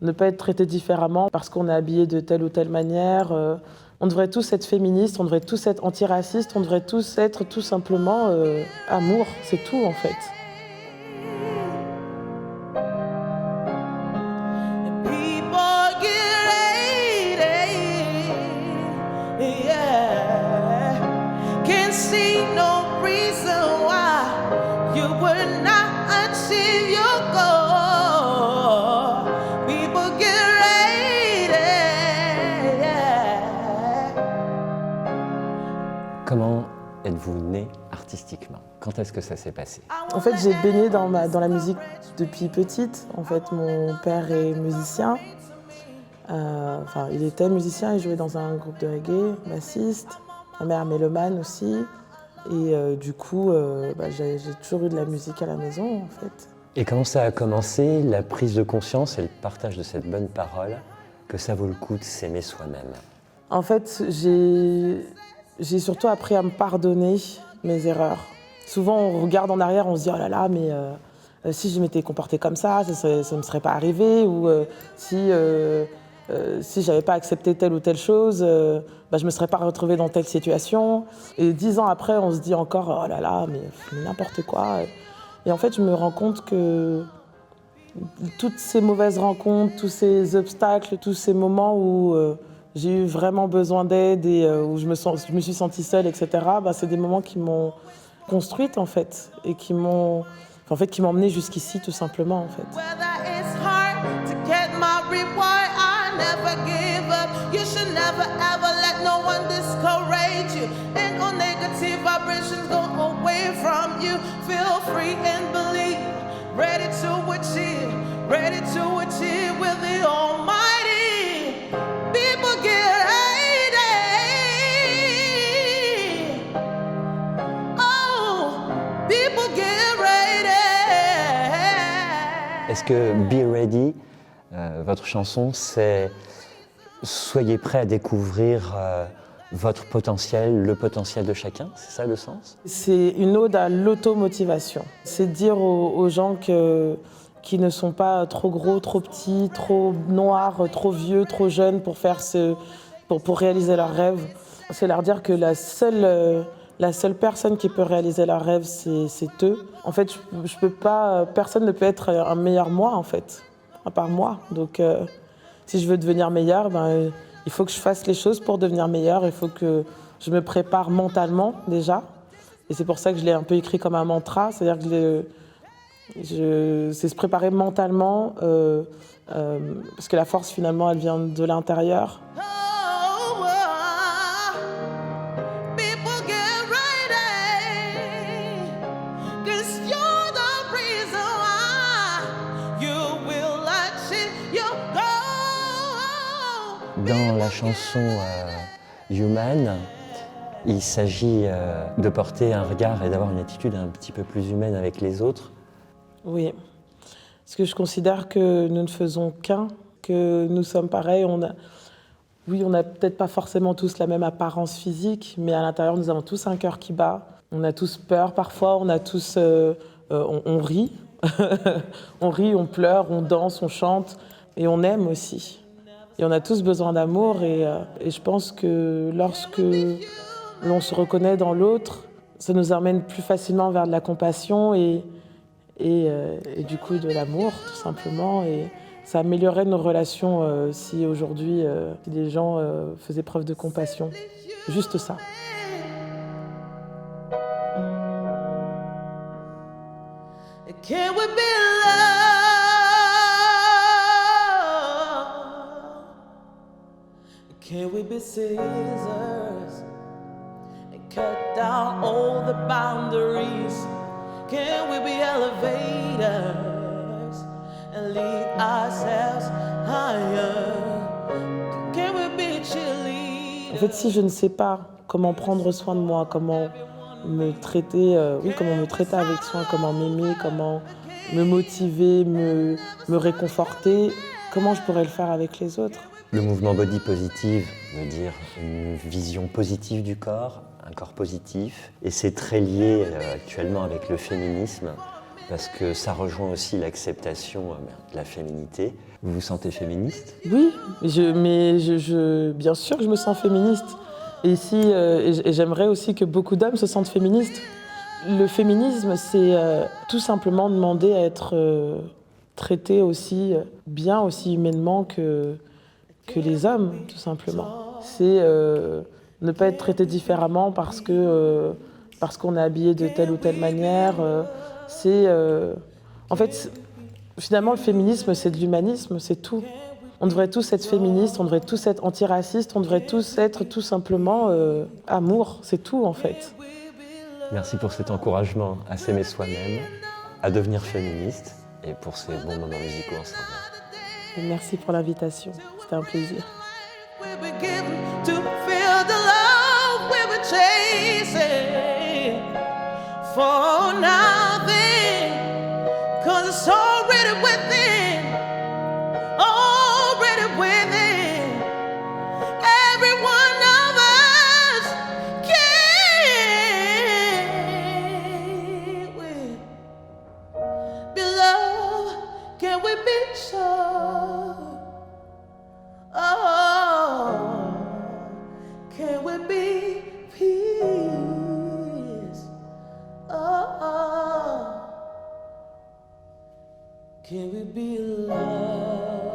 ne pas être traité différemment parce qu'on est habillé de telle ou telle manière. On devrait tous être féministes, on devrait tous être antiracistes, on devrait tous être tout simplement amour, c'est tout en fait. Comment êtes-vous né artistiquement? Quand est-ce que ça s'est passé? En fait, j'ai baigné dans la musique depuis petite. En fait, mon père est musicien. Il était musicien, il jouait dans un groupe de reggae, bassiste. Ma mère mélomane aussi. Et j'ai toujours eu de la musique à la maison, en fait. Et comment ça a commencé, la prise de conscience et le partage de cette bonne parole, que ça vaut le coup de s'aimer soi-même? En fait, j'ai surtout appris à me pardonner mes erreurs. Souvent, on regarde en arrière, on se dit « Oh là là, mais si je m'étais comportée comme ça ne me serait pas arrivé. » Ou si j'avais pas accepté telle ou telle chose, je me serais pas retrouvée dans telle situation. Et 10 ans après, on se dit encore « Oh là là, mais n'importe quoi. » Et en fait, je me rends compte que toutes ces mauvaises rencontres, tous ces obstacles, tous ces moments où j'ai eu vraiment besoin d'aide et où je me suis sentie seule, etc., c'est des moments qui m'ont construite en fait et qui m'ont emmenée jusqu'ici tout simplement en fait. Est-ce que Be Ready, votre chanson, c'est soyez prêts à découvrir votre potentiel, le potentiel de chacun? C'est ça le sens? C'est une ode à l'automotivation. C'est dire aux gens qui ne sont pas trop gros, trop petits, trop noirs, trop vieux, trop jeunes pour réaliser leurs rêves. C'est leur dire que la seule personne qui peut réaliser leurs rêves, c'est eux. En fait, personne ne peut être un meilleur moi, en fait, à part moi. Donc, si je veux devenir meilleure, il faut que je fasse les choses pour devenir meilleure. Il faut que je me prépare mentalement, déjà. Et c'est pour ça que je l'ai un peu écrit comme un mantra. C'est-à-dire que c'est se préparer mentalement, parce que la force, finalement, elle vient de l'intérieur. Dans la chanson Human, il s'agit de porter un regard et d'avoir une attitude un petit peu plus humaine avec les autres. Oui, parce que je considère que nous ne faisons qu'un, que nous sommes pareils. On n'a peut-être pas forcément tous la même apparence physique, mais à l'intérieur, nous avons tous un cœur qui bat. On a tous peur parfois, on rit. On rit, on pleure, on danse, on chante et on aime aussi. Et on a tous besoin d'amour et je pense que lorsque l'on se reconnaît dans l'autre, ça nous amène plus facilement vers de la compassion et du coup de l'amour tout simplement. Et ça améliorerait nos relations si aujourd'hui si les gens faisaient preuve de compassion. Juste ça. Can we be loved? Can we be scissors and cut down all the boundaries? Can we be elevators and lead ourselves higher? Can we be cheerleaders? En fait, si je ne sais pas comment prendre soin de moi, comment me traiter, comment me traiter avec soin, comment m'aimer, comment me motiver, me réconforter, comment je pourrais le faire avec les autres? Le mouvement body positive veut dire une vision positive du corps, un corps positif, et c'est très lié actuellement avec le féminisme. parce que ça rejoint aussi l'acceptation de la féminité. Vous vous sentez féministe? Oui, bien sûr que je me sens féministe. Et j'aimerais aussi que beaucoup d'hommes se sentent féministes. Le féminisme, c'est tout simplement demander à être traité aussi bien, aussi humainement que les hommes, tout simplement. C'est ne pas être traité différemment parce qu'on est habillé de telle ou telle manière. En fait, finalement, le féminisme, c'est de l'humanisme, c'est tout. On devrait tous être féministes, on devrait tous être antiracistes, on devrait tous être tout simplement amour, c'est tout en fait. Merci pour cet encouragement à s'aimer soi-même, à devenir féministe et pour ces bons moments musicaux ensemble. Et merci pour l'invitation, c'était un plaisir. Can we be peace? Oh, can we be love?